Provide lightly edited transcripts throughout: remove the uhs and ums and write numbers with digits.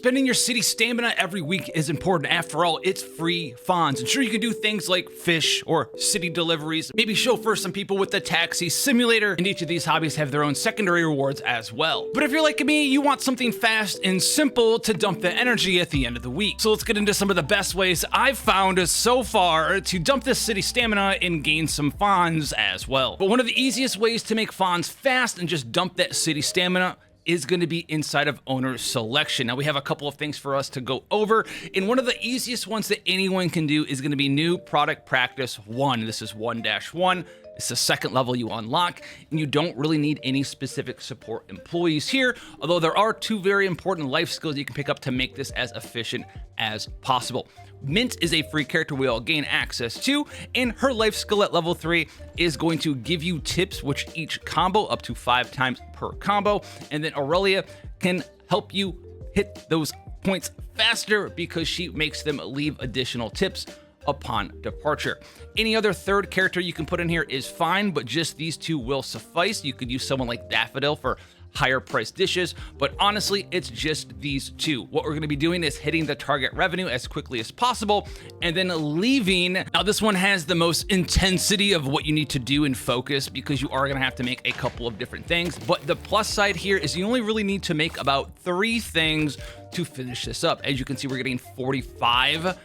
Spending your city stamina every week is important. After all, it's free Fons. And sure, you can do things like fish or city deliveries, maybe chauffeur some people with the taxi simulator, and each of these hobbies have their own secondary rewards as well. But if you're like me, you want something fast and simple to dump the energy at the end of the week. So let's get into some of the best ways I've found so far to dump this city stamina and gain some Fons as well. But one of the easiest ways to make Fons fast and just dump that city stamina is going to be inside of owner selection. Now we have a couple of things for us to go over, and one of the easiest ones that anyone can do is going to be new product practice 1. This is 1-1. It's the second level you unlock, and you don't really need any specific support employees here, although there are 2 very important life skills you can pick up to make this as efficient as possible. Mint is a free character we all gain access to, and her life skill at level 3 is going to give you tips which each combo up to 5 times per combo, and then Aurelia can help you hit those points faster because she makes them leave additional tips upon departure. Any other third character you can put in here is fine, but just these 2 will suffice. You could use someone like Daffodil for higher priced dishes, but honestly, it's just these 2. What we're going to be doing is hitting the target revenue as quickly as possible and then leaving. Now, this one has the most intensity of what you need to do and focus because you are going to have to make a couple of different things. But the plus side here is you only really need to make about 3 things to finish this up. As you can see, we're getting 45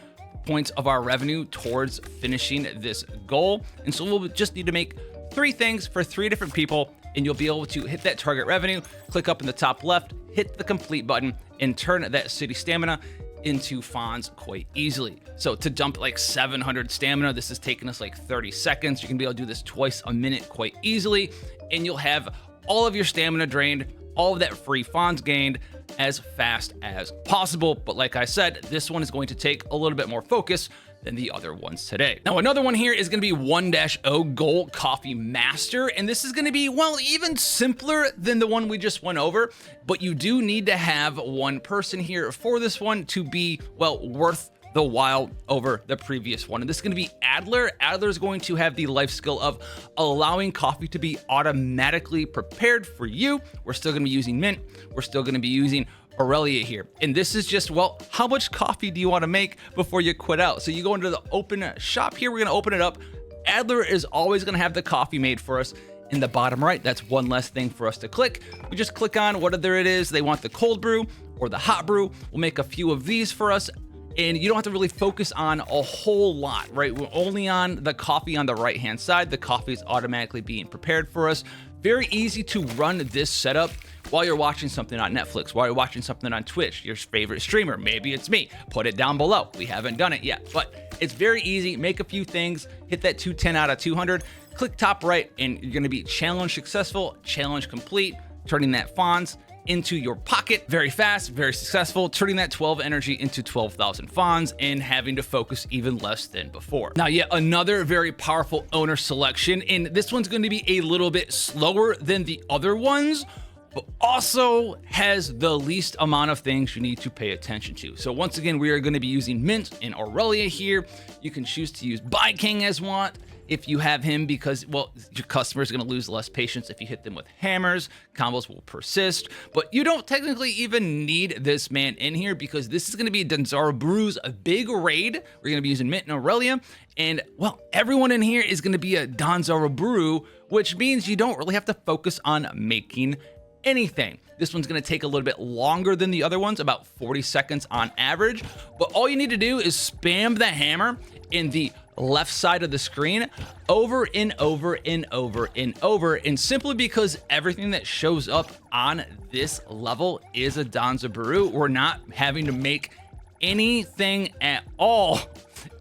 points of our revenue towards finishing this goal. And so we'll just need to make 3 things for 3 different people, and you'll be able to hit that target revenue, click up in the top left, hit the complete button, and turn that city stamina into Fons quite easily. So to dump like 700 stamina, this is taking us like 30 seconds. You can be able to do this twice a minute quite easily, and you'll have all of your stamina drained, all of that free Fons gained as fast as possible. But like I said, this one is going to take a little bit more focus than the other ones today. Now, another one here is going to be 1-0 Goal Coffee Master, and this is going to be, well, even simpler than the one we just went over, but you do need to have one person here for this one to be, well, worth the while over the previous one. And this is going to be Adler. Adler is going to have the life skill of allowing coffee to be automatically prepared for you. We're still going to be using Mint. We're still going to be using Aurelia here. And this is just, well, how much coffee do you want to make before you quit out? So you go into the open shop here. We're going to open it up. Adler is always going to have the coffee made for us in the bottom right. That's one less thing for us to click. We just click on whatever it is. They want the cold brew or the hot brew. We'll make a few of these for us. And you don't have to really focus on a whole lot, right? We're only on the coffee on the right-hand side. The coffee is automatically being prepared for us. Very easy to run this setup while you're watching something on Netflix, while you're watching something on Twitch, your favorite streamer. Maybe it's me. Put it down below. We haven't done it yet, but it's very easy. Make a few things, hit that 210 out of 200, click top right, and you're gonna be challenge successful, challenge complete, turning that Fons into your pocket very fast, very successful, turning that 12 energy into 12,000 Fons and having to focus even less than before. Now, yet another very powerful owner selection, and this one's going to be a little bit slower than the other ones, but also has the least amount of things you need to pay attention to. So once again, we are going to be using Mint and Aurelia here. You can choose to use Buy King as want if you have him, because, well, your customer is going to lose less patience if you hit them with hammers. Combos will persist, but you don't technically even need this man in here because this is going to be Danzara Brew's a big raid. We're going to be using Mint and Aurelia, and, well, everyone in here is going to be a Danzara Brew, which means you don't really have to focus on making anything. This one's going to take a little bit longer than the other ones, about 40 seconds on average, but all you need to do is spam the hammer in the left side of the screen over and over and over and over, and simply because everything that shows up on this level is a Danza Brew, we're not having to make anything at all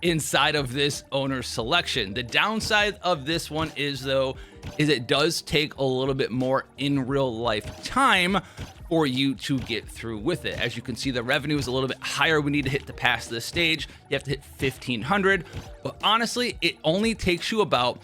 inside of this owner selection. The downside of this one is, though, is it does take a little bit more in real life time for you to get through with it. As you can see, the revenue is a little bit higher. We need to hit to pass this stage. You have to hit 1,500, but honestly, it only takes you about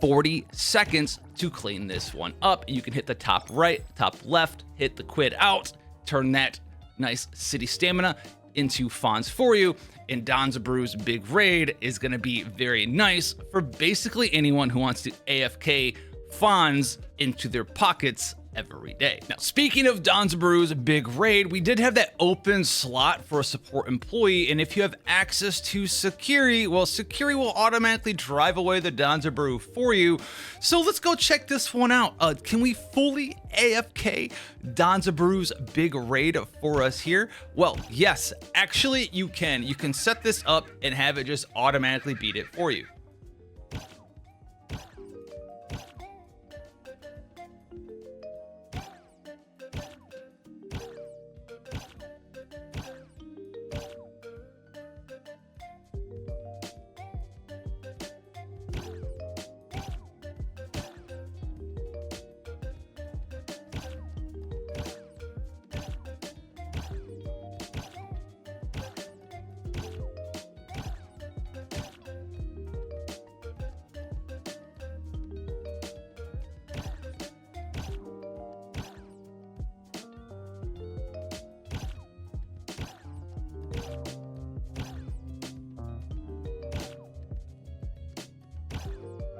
40 seconds to clean this one up. You can hit the top right, top left, hit the quit out, turn that nice city stamina into Fons for you, and Danza Brew's big raid is going to be very nice for basically anyone who wants to AFK Fons into their pockets every day. Now, speaking of Donzaburu's big raid, we did have that open slot for a support employee, and if you have access to Security, well, Security will automatically drive away the Donzaburu for you. So let's go check this one out. Can we fully AFK Donzaburu's big raid for us here? Well, yes, actually you can. You can set this up and have it just automatically beat it for you.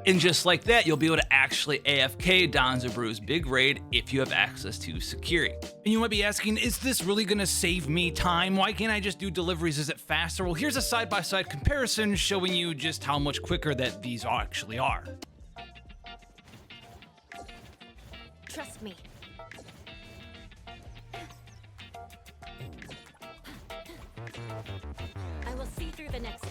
And just like that, you'll be able to actually AFK Donzaburu's big raid if you have access to Security. And you might be asking, is this really going to save me time? Why can't I just do deliveries? Is it faster? Well, here's a side-by-side comparison showing you just how much quicker that these actually are. Trust me. I will see through the nexus.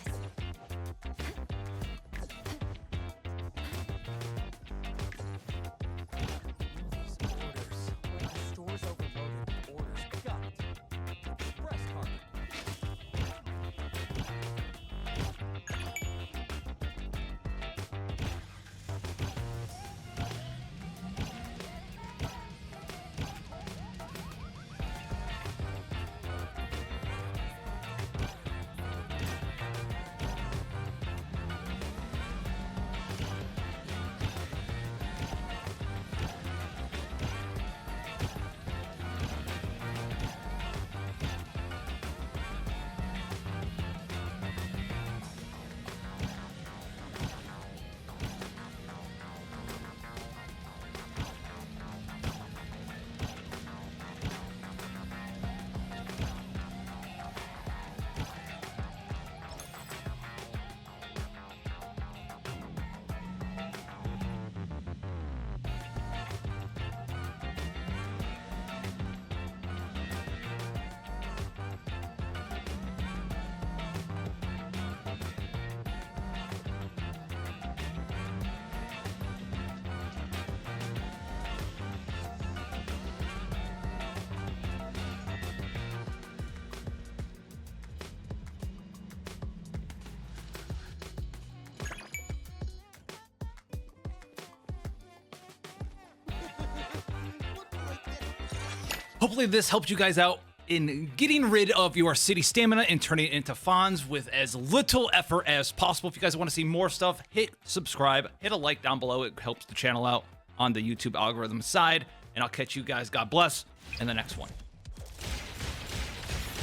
Hopefully this helped you guys out in getting rid of your city stamina and turning it into Fons with as little effort as possible. If you guys want to see more stuff, hit subscribe, hit a like down below. It helps the channel out on the YouTube algorithm side. And I'll catch you guys, God bless, in the next one.